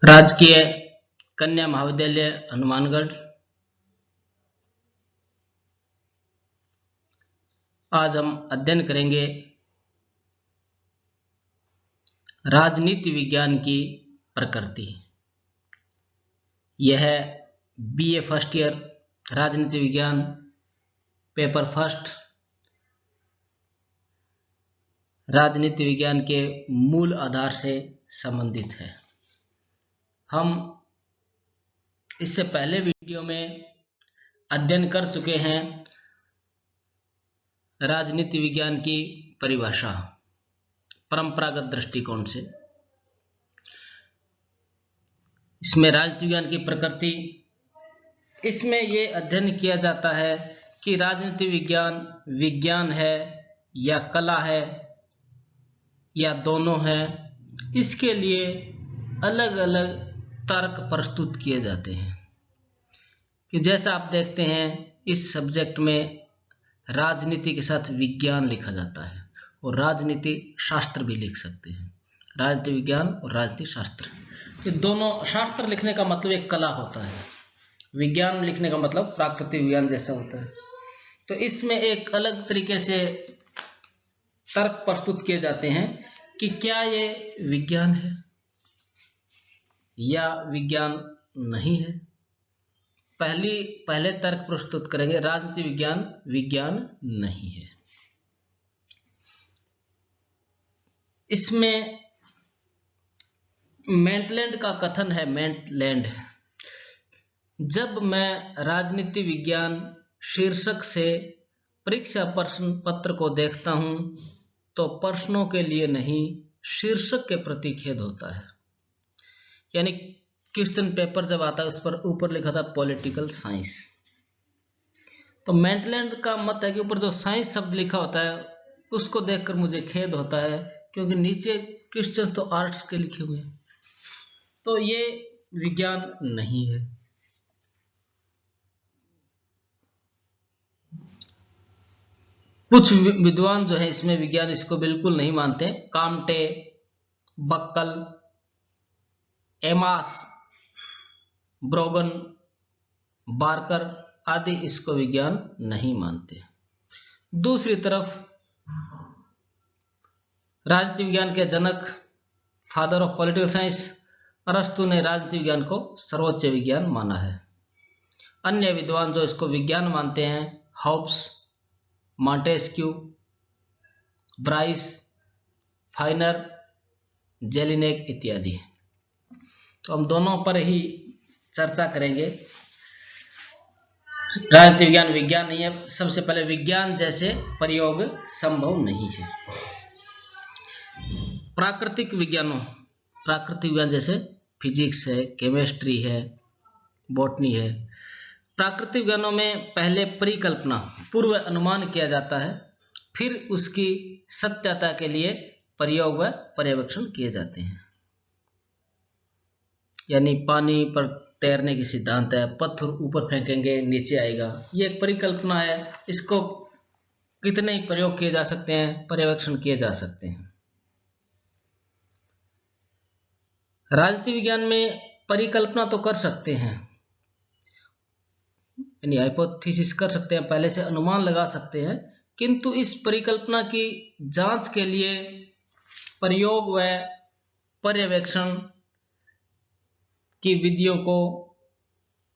राजकीय कन्या महाविद्यालय हनुमानगढ़। आज हम अध्ययन करेंगे राजनीति विज्ञान की प्रकृति। यह बीए फर्स्ट ईयर राजनीति विज्ञान पेपर फर्स्ट राजनीति विज्ञान के मूल आधार से संबंधित है। हम इससे पहले वीडियो में अध्ययन कर चुके हैं राजनीति विज्ञान की परिभाषा परंपरागत दृष्टिकोण से। इसमें राजनीति विज्ञान की प्रकृति, इसमें ये अध्ययन किया जाता है कि राजनीति विज्ञान विज्ञान है या कला है या दोनों है। इसके लिए अलग अलग तर्क प्रस्तुत किए जाते हैं कि जैसा आप देखते हैं इस सब्जेक्ट में राजनीति के साथ विज्ञान लिखा जाता है और राजनीति शास्त्र भी लिख सकते हैं। राजनीति विज्ञान और राजनीति शास्त्र, ये दोनों शास्त्र लिखने का मतलब एक कला होता है, विज्ञान लिखने का मतलब प्राकृतिक विज्ञान जैसा होता है। तो इसमें एक अलग तरीके से तर्क प्रस्तुत किए जाते हैं कि क्या ये विज्ञान है या विज्ञान नहीं है। पहले तर्क प्रस्तुत करेंगे राजनीति विज्ञान विज्ञान नहीं है। इसमें मेंटलैंड का कथन है, मेंटलैंड, जब मैं राजनीति विज्ञान शीर्षक से परीक्षा प्रश्न पत्र को देखता हूं तो प्रश्नों के लिए नहीं शीर्षक के प्रति खेद होता है। यानी क्वेश्चन पेपर जब आता है उस पर ऊपर लिखा था पॉलिटिकल साइंस, तो मेंटलैंड का मत है कि ऊपर जो साइंस शब्द लिखा होता है उसको देखकर मुझे खेद होता है, क्योंकि नीचे क्वेश्चन तो आर्ट्स के लिखे हुए हैं, तो ये विज्ञान नहीं है। कुछ विद्वान जो है इसमें विज्ञान इसको बिल्कुल नहीं मानते। काम्टे, बक्कल, एमास, ब्रोगन, बार्कर आदि इसको विज्ञान नहीं मानते। दूसरी तरफ राजनीति विज्ञान के जनक, फादर ऑफ पॉलिटिकल साइंस, अरस्तु ने राजनीति विज्ञान को सर्वोच्च विज्ञान माना है। अन्य विद्वान जो इसको विज्ञान मानते हैं हॉब्स, मॉन्टेस्क्यू, ब्राइस, फाइनर, जेलिनेक इत्यादि। तो हम दोनों पर ही चर्चा करेंगे। राजनीति विज्ञान विज्ञान नहीं है। सबसे पहले विज्ञान जैसे प्रयोग संभव नहीं है। प्राकृतिक विज्ञान जैसे फिजिक्स है, केमिस्ट्री है, बॉटनी है। प्राकृतिक विज्ञानों में पहले परिकल्पना, पूर्व अनुमान किया जाता है, फिर उसकी सत्यता के लिए प्रयोग व पर्यवेक्षण किए जाते हैं। यानी पानी पर तैरने की सिद्धांत है, पत्थर ऊपर फेंकेंगे नीचे आएगा, ये एक परिकल्पना है। इसको कितने ही प्रयोग किए जा सकते हैं, पर्यवेक्षण किए जा सकते हैं। राजनीति विज्ञान में परिकल्पना तो कर सकते हैं, यानी हाइपोथेसिस कर सकते हैं, पहले से अनुमान लगा सकते हैं, किंतु इस परिकल्पना की जांच के लिए प्रयोग व पर्यवेक्षण की विधियों को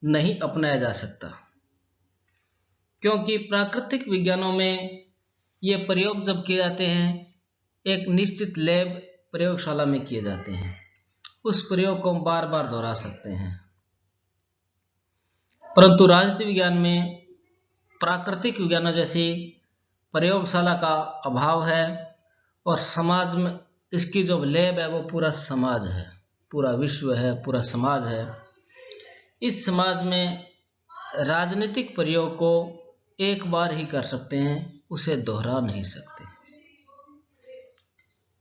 नहीं अपनाया जा सकता, क्योंकि प्राकृतिक विज्ञानों में ये प्रयोग जब किए जाते हैं एक निश्चित लैब प्रयोगशाला में किए जाते हैं, उस प्रयोग को हम बार बार दोहरा सकते हैं। परंतु राजनीति विज्ञान में प्राकृतिक विज्ञानों जैसी प्रयोगशाला का अभाव है और समाज में इसकी जो लैब है वो पूरा समाज है, पूरा विश्व है, पूरा समाज है। इस समाज में राजनीतिक प्रयोग को एक बार ही कर सकते हैं, उसे दोहरा नहीं सकते,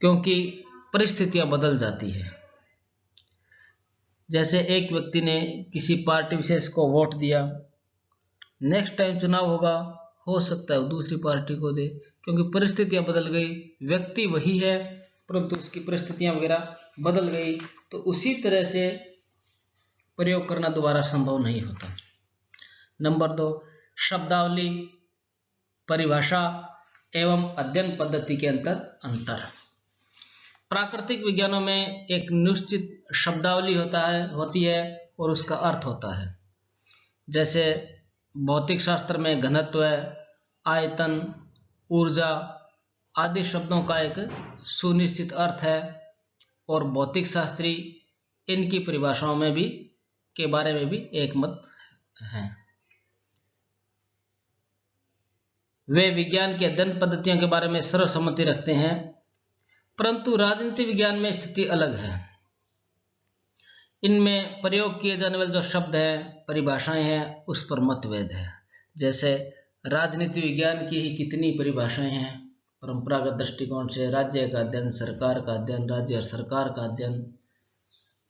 क्योंकि परिस्थितियां बदल जाती है। जैसे एक व्यक्ति ने किसी पार्टी विशेष को वोट दिया, नेक्स्ट टाइम चुनाव होगा, हो सकता है वो दूसरी पार्टी को दे, क्योंकि परिस्थितियां बदल गई। व्यक्ति वही है परंतु उसकी परिस्थितियां वगैरह बदल गई। तो उसी तरह से प्रयोग करना दोबारा संभव नहीं होता। नंबर 2, शब्दावली, परिभाषा एवं अध्ययन पद्धति के अंतर। प्राकृतिक विज्ञानों में एक निश्चित शब्दावली होती है और उसका अर्थ होता है। जैसे भौतिक शास्त्र में घनत्व, आयतन, ऊर्जा आदि शब्दों का एक सुनिश्चित अर्थ है और भौतिक शास्त्री इनकी परिभाषाओं में भी के बारे में भी एकमत हैं। वे विज्ञान की अध्ययन पद्धतियों के बारे में सर्वसम्मति रखते हैं, परंतु राजनीति विज्ञान में स्थिति अलग है। इनमें प्रयोग किए जाने वाले जो शब्द हैं, परिभाषाएं हैं, उस पर मतभेद है। जैसे राजनीति विज्ञान की ही कितनी परिभाषाएं हैं, परंपरागत दृष्टिकोण से राज्य का अध्ययन, सरकार का अध्ययन, राज्य और सरकार का अध्ययन,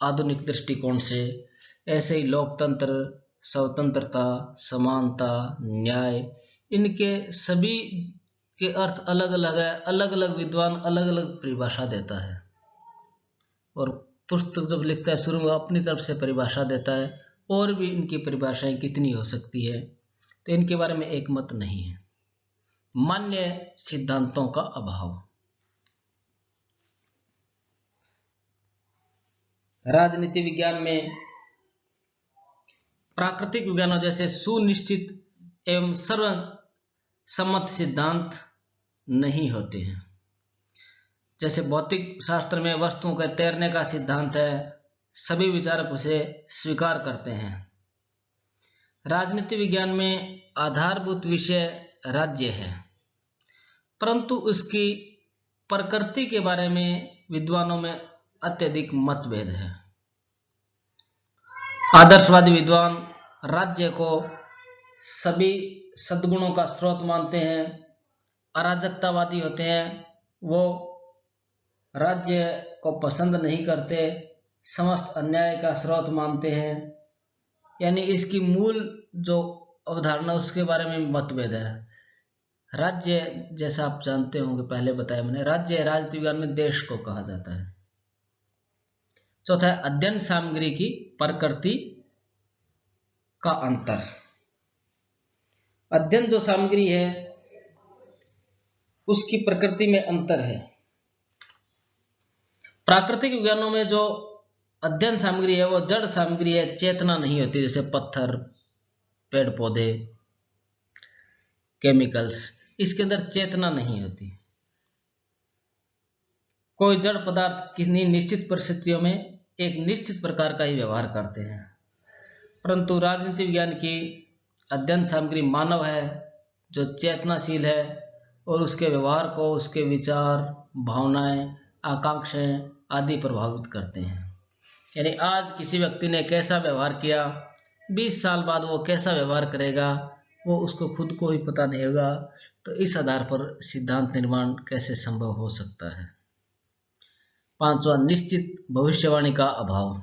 आधुनिक दृष्टिकोण से ऐसे ही लोकतंत्र, स्वतंत्रता, समानता, न्याय, इनके सभी के अर्थ अलग अलग है। अलग अलग विद्वान अलग अलग परिभाषा देता है और पुस्तक जब लिखता है शुरू में अपनी तरफ से परिभाषा देता है, और भी इनकी परिभाषाएं कितनी हो सकती है, तो इनके बारे में एक मत नहीं है। मान्य सिद्धांतों का अभाव। राजनीति विज्ञान में प्राकृतिक विज्ञानों जैसे सुनिश्चित एवं सर्वसम्मत सिद्धांत नहीं होते हैं। जैसे भौतिक शास्त्र में वस्तुओं के तैरने का सिद्धांत है, सभी विचारक उसे स्वीकार करते हैं। राजनीति विज्ञान में आधारभूत विषय राज्य है, परंतु उसकी प्रकृति के बारे में विद्वानों में अत्यधिक मतभेद है। आदर्शवादी विद्वान राज्य को सभी सद्गुणों का स्रोत मानते हैं। अराजकतावादी होते हैं, वो राज्य को पसंद नहीं करते, समस्त अन्याय का स्रोत मानते हैं। यानी इसकी मूल जो अवधारणा उसके बारे में मतभेद है। राज्य, जैसा आप जानते होंगे, पहले बताया मैंने, राज्य राजनीति विज्ञान में देश को कहा जाता है। चौथा है अध्ययन सामग्री की प्रकृति का अंतर। अध्ययन जो सामग्री है उसकी प्रकृति में अंतर है। प्राकृतिक विज्ञानों में जो अध्ययन सामग्री है वो जड़ सामग्री है, चेतना नहीं होती। जैसे पत्थर, पेड़ पौधे, केमिकल्स, इसके अंदर चेतना नहीं होती। कोई जड़ पदार्थ किन्हीं निश्चित परिस्थितियों में एक निश्चित प्रकार का ही व्यवहार करते हैं, परंतु राजनीति विज्ञान की अध्ययन सामग्री मानव है जो चेतनाशील है और उसके व्यवहार को उसके विचार, भावनाएं, आकांक्षाएं आदि प्रभावित करते हैं। यानी आज किसी व्यक्ति ने कैसा व्यवहार किया, 20 साल बाद वो कैसा व्यवहार करेगा, वो उसको खुद को ही पता नहीं होगा। तो इस आधार पर सिद्धांत निर्माण कैसे संभव हो सकता है। पांचवा, निश्चित भविष्यवाणी का अभाव।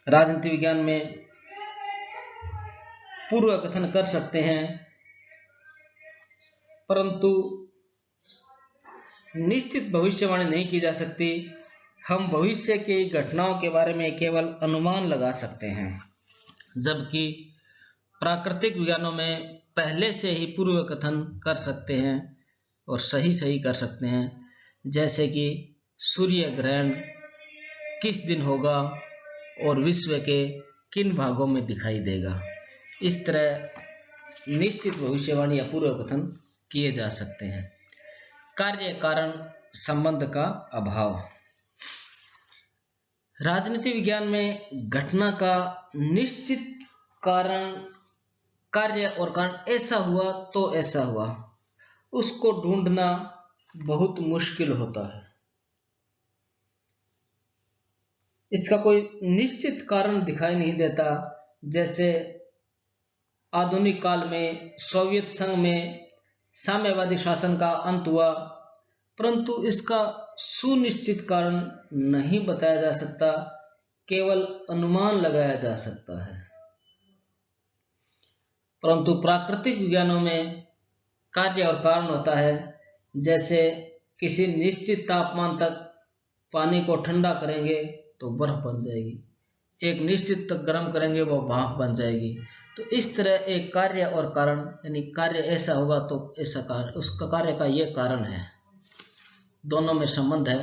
राजनीति विज्ञान में पूर्व कथन कर सकते हैं, परंतु निश्चित भविष्यवाणी नहीं की जा सकती। हम भविष्य की घटनाओं के बारे में केवल अनुमान लगा सकते हैं, जबकि प्राकृतिक विज्ञानों में पहले से ही पूर्व कथन कर सकते हैं और सही कर सकते हैं। जैसे कि सूर्य ग्रहण किस दिन होगा और विश्व के किन भागों में दिखाई देगा। इस तरह निश्चित भविष्यवाणी या पूर्व कथन किए जा सकते हैं। कार्य कारण संबंध का अभाव। राजनीति विज्ञान में घटना का निश्चित कारण, कार्य और कारण ऐसा हुआ तो ऐसा हुआ, उसको ढूंढना बहुत मुश्किल होता है। इसका कोई निश्चित कारण दिखाई नहीं देता। जैसे आधुनिक काल में सोवियत संघ में साम्यवादी शासन का अंत हुआ, परंतु इसका सुनिश्चित कारण नहीं बताया जा सकता, केवल अनुमान लगाया जा सकता है। परंतु प्राकृतिक विज्ञानों में कार्य और कारण होता है। जैसे किसी निश्चित तापमान तक पानी को ठंडा करेंगे तो बर्फ बन जाएगी, एक निश्चित तक गर्म करेंगे वो भाप बन जाएगी। तो इस तरह एक कार्य और कारण, यानी कार्य ऐसा होगा तो ऐसा कार्य, उसका कार्य का ये कारण है, दोनों में संबंध है।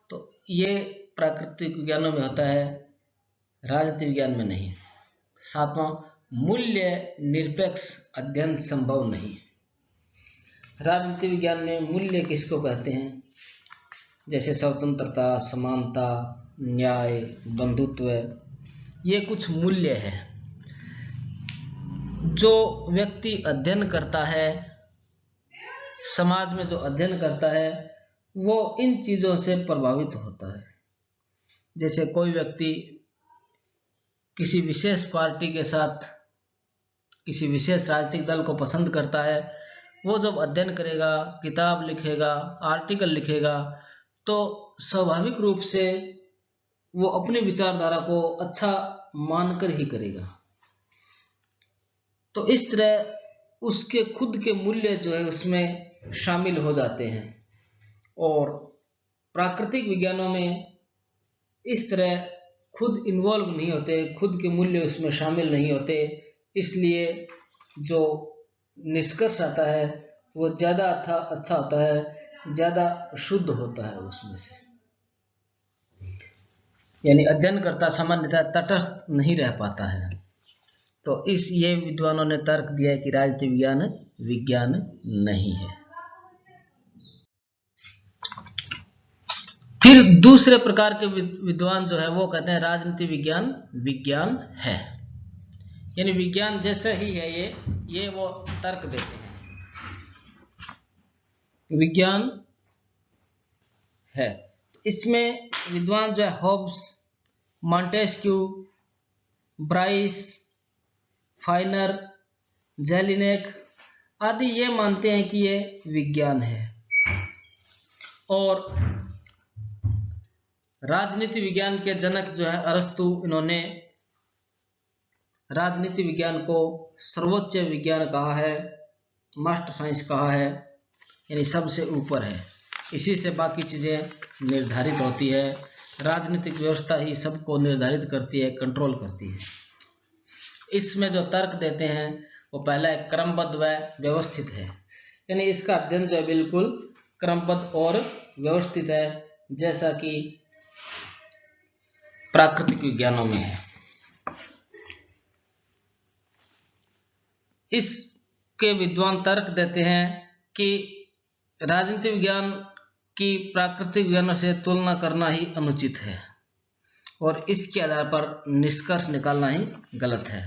तो ये प्राकृतिक विज्ञानों में होता है, राजनीति विज्ञान में नहीं। सातवां, मूल्य निरपेक्ष अध्ययन संभव नहीं। राजनीति विज्ञान में मूल्य किसको कहते हैं? जैसे स्वतंत्रता, समानता, न्याय, बंधुत्व, ये कुछ मूल्य है जो व्यक्ति अध्ययन करता है, समाज में जो अध्ययन करता है वो इन चीजों से प्रभावित होता है। जैसे कोई व्यक्ति किसी विशेष पार्टी के साथ, किसी विशेष राजनीतिक दल को पसंद करता है, वो जब अध्ययन करेगा, किताब लिखेगा, आर्टिकल लिखेगा, तो स्वाभाविक रूप से वो अपनी विचारधारा को अच्छा मानकर ही करेगा। तो इस तरह उसके खुद के मूल्य जो है उसमें शामिल हो जाते हैं। और प्राकृतिक विज्ञानों में इस तरह खुद इन्वॉल्व नहीं होते, खुद के मूल्य उसमें शामिल नहीं होते, इसलिए जो निष्कर्ष आता है वो ज़्यादा अच्छा होता है, ज़्यादा शुद्ध होता है उसमें से। यानी अध्ययनकर्ता सामान्यतः तटस्थ नहीं रह पाता है। तो ये विद्वानों ने तर्क दिया है कि राजनीति विज्ञान विज्ञान नहीं है। फिर दूसरे प्रकार के विद्वान जो है वो कहते हैं राजनीति विज्ञान विज्ञान है, यानी विज्ञान जैसा ही है ये वो तर्क देते हैं विज्ञान है। इसमें विद्वान जो है हॉब्स, मॉन्टेस्क्यू, ब्राइस, फाइनर, जेलिनेक आदि ये मानते हैं कि ये विज्ञान है। और राजनीति विज्ञान के जनक जो है अरस्तु, इन्होंने राजनीति विज्ञान को सर्वोच्च विज्ञान कहा है, मास्टर साइंस कहा है, यानी सबसे ऊपर है, इसी से बाकी चीजें निर्धारित होती है। राजनीतिक व्यवस्था ही सबको निर्धारित करती है, कंट्रोल करती है। इसमें जो तर्क देते हैं वो पहला है क्रमबद्ध व व्यवस्थित है, यानी इसका अध्ययन जो है बिल्कुल क्रमबद्ध और व्यवस्थित है, जैसा कि प्राकृतिक विज्ञानों में है। इसके विद्वान तर्क देते हैं कि राजनीति विज्ञान की प्राकृतिक विज्ञानों से तुलना करना ही अनुचित है और इसके आधार पर निष्कर्ष निकालना ही गलत है,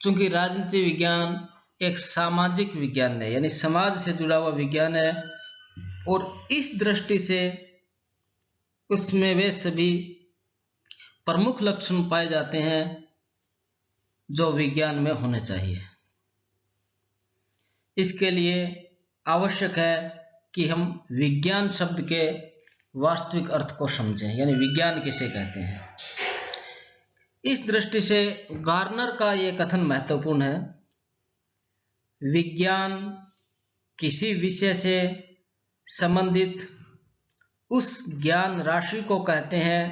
क्योंकि राजनीति विज्ञान एक सामाजिक विज्ञान है, यानी समाज से जुड़ा हुआ विज्ञान है। और इस दृष्टि से उसमें वे सभी प्रमुख लक्षण पाए जाते हैं जो विज्ञान में होने चाहिए। इसके लिए आवश्यक है कि हम विज्ञान शब्द के वास्तविक अर्थ को समझें, यानी विज्ञान किसे कहते हैं। इस दृष्टि से गार्नर का यह कथन महत्वपूर्ण है, विज्ञान किसी विषय से संबंधित उस ज्ञान राशि को कहते हैं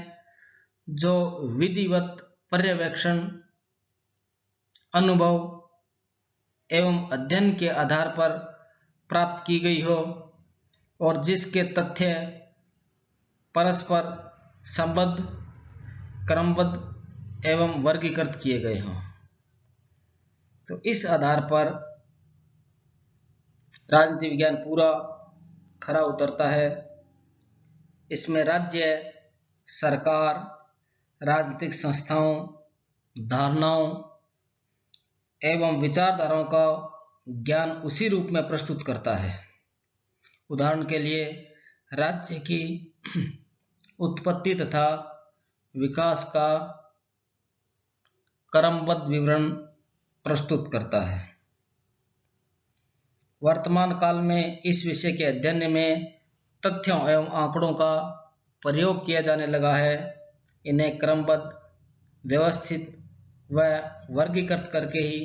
जो विधिवत पर्यवेक्षण, अनुभव एवं अध्ययन के आधार पर प्राप्त की गई हो और जिसके तथ्य परस्पर संबद्ध, क्रमबद्ध एवं वर्गीकृत किए गए हों। तो इस आधार पर राजनीति विज्ञान पूरा खरा उतरता है। इसमें राज्य, सरकार, राजनीतिक संस्थाओं, धारणाओं एवं विचारधाराओं का ज्ञान उसी रूप में प्रस्तुत करता है। उदाहरण के लिए राज्य की उत्पत्ति तथा विकास का क्रमबद्ध विवरण प्रस्तुत करता है। वर्तमान काल में इस विषय के अध्ययन में तथ्यों एवं आंकड़ों का प्रयोग किया जाने लगा है। इन्हें क्रमबद्ध, व्यवस्थित व वर्गीकृत करके ही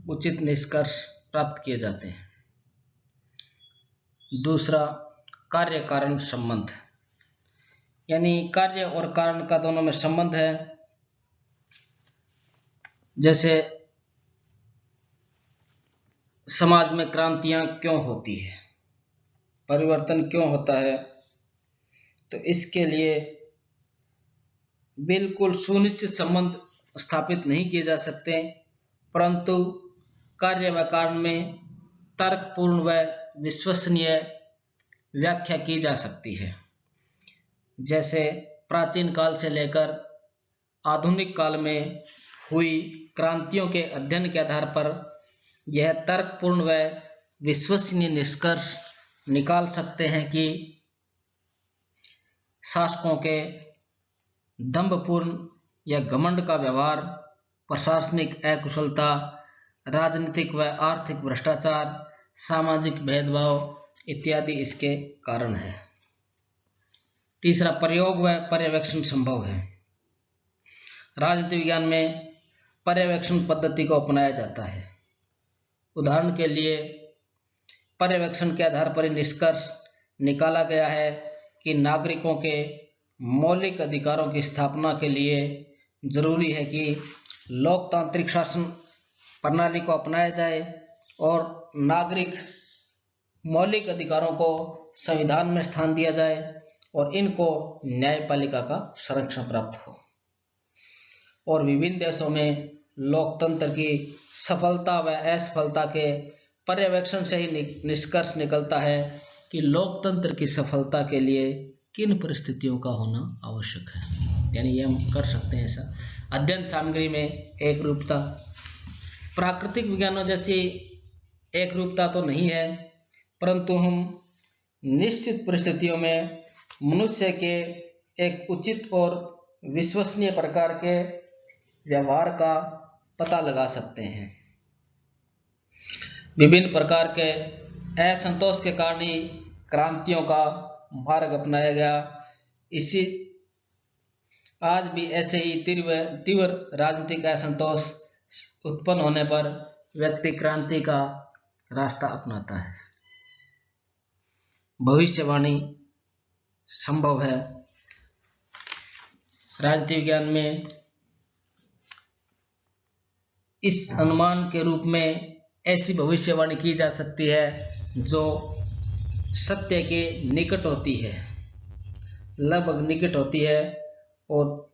उचित निष्कर्ष प्राप्त किए जाते हैं। दूसरा, कार्य कारण संबंध, यानी कार्य और कारण का दोनों में संबंध है। जैसे समाज में क्रांतियां क्यों होती है, परिवर्तन क्यों होता है, तो इसके लिए बिल्कुल सुनिश्चित संबंध स्थापित नहीं किए जा सकते, परंतु कार्य व कारण में तर्कपूर्ण व विश्वसनीय व्याख्या की जा सकती है। जैसे प्राचीन काल से लेकर आधुनिक काल में हुई क्रांतियों के अध्ययन के आधार पर यह तर्कपूर्ण व विश्वसनीय निष्कर्ष निकाल सकते हैं कि शासकों के दंभपूर्ण या घमंड का व्यवहार, प्रशासनिक अकुशलता, राजनीतिक व आर्थिक भ्रष्टाचार, सामाजिक भेदभाव इत्यादि इसके कारण है। तीसरा, प्रयोग व पर्यवेक्षण संभव है। राजनीति विज्ञान में पर्यवेक्षण पद्धति को अपनाया जाता है। उदाहरण के लिए पर्यवेक्षण के आधार पर निष्कर्ष निकाला गया है कि नागरिकों के मौलिक अधिकारों की स्थापना के लिए जरूरी है कि लोकतांत्रिक शासन प्रणाली को अपनाया जाए और नागरिक मौलिक अधिकारों को संविधान में स्थान दिया जाए और इनको न्यायपालिका का संरक्षण प्राप्त हो। और विभिन्न देशों में लोकतंत्र की सफलता व असफलता के पर्यवेक्षण से ही निष्कर्ष निकलता है कि लोकतंत्र की सफलता के लिए किन परिस्थितियों का होना आवश्यक है। यानी ये हम कर सकते हैं ऐसा। अध्ययन सामग्री में एक रूपता, प्राकृतिक विज्ञानों जैसी एक रूपता तो नहीं है, परंतु हम निश्चित परिस्थितियों में मनुष्य के एक उचित और विश्वसनीय प्रकार के व्यवहार का पता लगा सकते हैं। विभिन्न प्रकार के असंतोष के कारण ही क्रांतियों का मार्ग अपनाया गया। इसी आज भी ऐसे ही तीव्र राजनीतिक असंतोष उत्पन्न होने पर व्यक्ति क्रांति का रास्ता अपनाता है। भविष्यवाणी संभव है। राजनीति विज्ञान में इस अनुमान के रूप में ऐसी भविष्यवाणी की जा सकती है जो सत्य के निकट होती है, लगभग निकट होती है और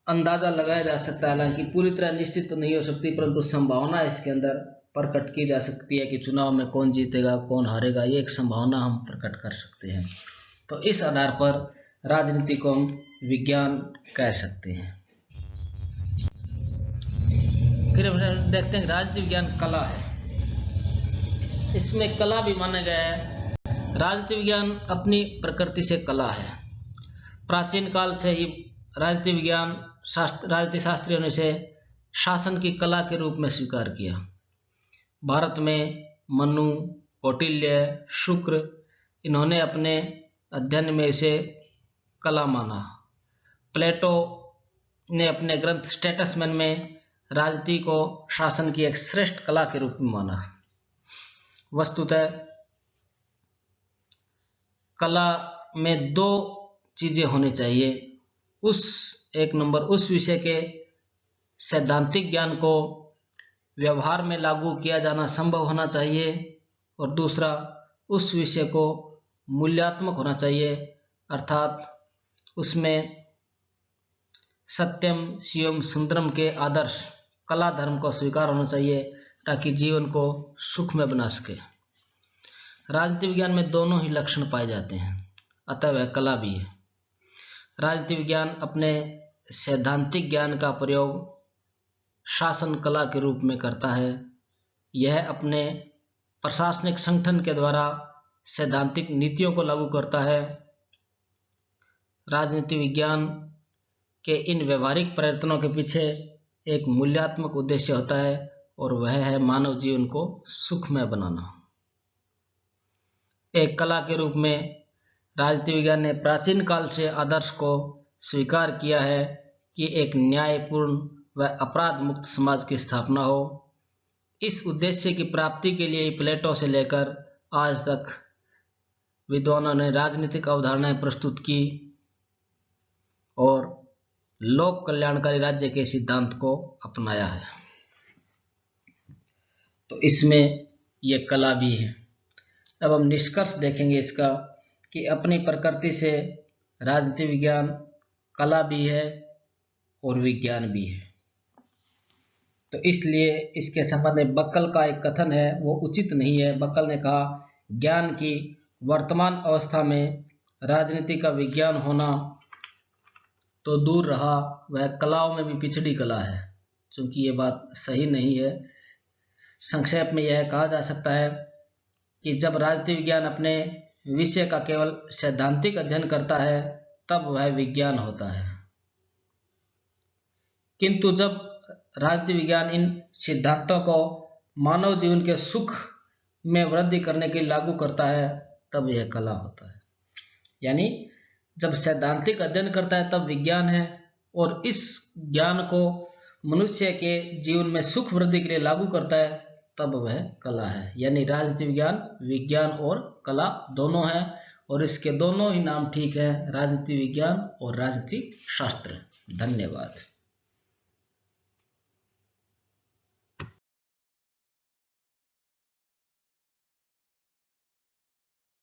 अंदाजा लगाया जा सकता है। हालांकि पूरी तरह निश्चित तो नहीं हो सकती, परंतु संभावना इसके अंदर प्रकट की जा सकती है कि चुनाव में कौन जीतेगा कौन हारेगा, ये एक संभावना हम प्रकट कर सकते हैं। तो इस आधार पर राजनीति को हम विज्ञान कह सकते हैं। फिर हम देखते हैं राजनीति विज्ञान कला है। इसमें कला भी माना गया है। राजनीति विज्ञान अपनी प्रकृति से कला है। प्राचीन काल से ही राजनीति विज्ञान राजनीति शास्त्रियों ने इसे शासन की कला के रूप में स्वीकार किया। भारत में मनु, कौटिल्य, शुक्र, इन्होंने अपने अध्ययन में इसे कला माना। प्लेटो ने अपने ग्रंथ स्टेटसमैन में राजनीति को शासन की एक श्रेष्ठ कला के रूप में माना। वस्तुतः कला में दो चीजें होनी चाहिए। एक नंबर उस विषय के सैद्धांतिक ज्ञान को व्यवहार में लागू किया जाना संभव होना चाहिए और दूसरा उस विषय को मूल्यात्मक होना चाहिए, अर्थात उसमें सत्यम शिवम सुंदरम के आदर्श कला धर्म को स्वीकार होना चाहिए ताकि जीवन को सुखमय बना सके। राजनीति विज्ञान में दोनों ही लक्षण पाए जाते हैं, अतः वह कला भी है। राजनीति विज्ञान अपने सैद्धांतिक ज्ञान का प्रयोग शासन कला के रूप में करता है। यह अपने प्रशासनिक संगठन के द्वारा सैद्धांतिक नीतियों को लागू करता है। राजनीति विज्ञान के इन व्यवहारिक प्रयत्नों के पीछे एक मूल्यात्मक उद्देश्य होता है और वह है मानव जीवन को सुखमय बनाना। एक कला के रूप में राजनीति विज्ञान ने प्राचीन काल से आदर्श को स्वीकार किया है कि एक न्यायपूर्ण व अपराध मुक्त समाज की स्थापना हो। इस उद्देश्य की प्राप्ति के लिए प्लेटो से लेकर आज तक विद्वानों ने राजनीतिक अवधारणाएं प्रस्तुत की और लोक कल्याणकारी राज्य के सिद्धांत को अपनाया है। तो इसमें ये कला भी है। अब हम निष्कर्ष देखेंगे इसका कि अपनी प्रकृति से राजनीति विज्ञान कला भी है और विज्ञान भी है। तो इसलिए इसके संबंध में बक्कल का एक कथन है वो उचित नहीं है। बक्कल ने कहा ज्ञान की वर्तमान अवस्था में राजनीति का विज्ञान होना तो दूर रहा, वह कलाओं में भी पिछड़ी कला है, क्योंकि ये बात सही नहीं है। संक्षेप में यह कहा जा सकता है कि जब राजनीति विज्ञान अपने विषय का केवल सैद्धांतिक अध्ययन करता है तब वह विज्ञान होता है, किंतु जब राजनीति विज्ञान इन सिद्धांतों को मानव जीवन के सुख में वृद्धि करने के लिए लागू करता है तब यह कला होता है। यानी जब सैद्धांतिक अध्ययन करता है तब विज्ञान है, और इस ज्ञान को मनुष्य के जीवन में सुख वृद्धि के लिए लागू करता है तब वह कला है। यानी राजनीति विज्ञान विज्ञान और कला दोनों है, और इसके दोनों ही नाम ठीक है, राजनीति विज्ञान और राजनीतिक शास्त्र। धन्यवाद।